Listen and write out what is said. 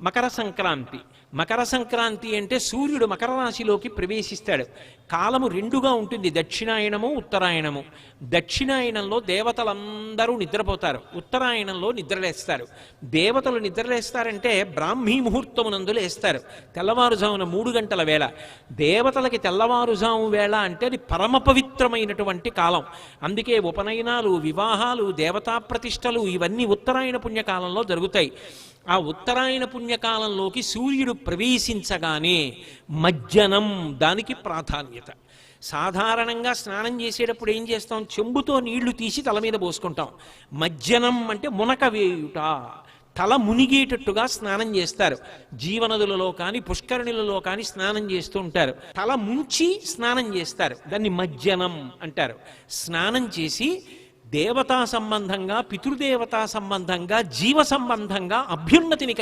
మకర సంక్రాంతి. మకర సంక్రాంతి అంటే సూర్యుడు మకర రాశిలోకి ప్రవేశిస్తాడు. కాలము రెండుగా ఉంటుంది, దక్షిణాయనము ఉత్తరాయణము. దక్షిణాయనంలో దేవతలందరూ నిద్రపోతారు, ఉత్తరాయణంలో నిద్రలేస్తారు. దేవతలు నిద్రలేస్తారంటే బ్రాహ్మీ ముహూర్తమునందు లేస్తారు, తెల్లవారుజామున 3 గంటల వేళ. దేవతలకి తెల్లవారుజాము వేళ అంటే అది పరమ పవిత్రమైనటువంటి కాలం. అందుకే ఉపనయనాలు, వివాహాలు, దేవతా ప్రతిష్టలు ఇవన్నీ ఉత్తరాయణ పుణ్యకాలంలో జరుగుతాయి. ఆ ఉత్తరాయణ పుణ్యకాలంలోకి సూర్యుడు ప్రవేశించగానే మజ్జనం దానికి ప్రాధాన్యత. సాధారణంగా స్నానం చేసేటప్పుడు ఏం చేస్తాం? చెంబుతో నీళ్లు తీసి తల మీద పోసుకుంటాం. మజ్జనం అంటే మునక వేయుట, తల మునిగేటట్టుగా స్నానం చేస్తారు. జీవనదులలో కానీ పుష్కరిణులలో కానీ స్నానం చేస్తూ ఉంటారు. తల ముంచి స్నానం చేస్తారు, దాన్ని మజ్జనం అంటారు. స్నానం చేసి దేవతా సంబంధంగా, పితృదేవతా సంబంధంగా, జీవ సంబంధంగా అభ్యున్నతిని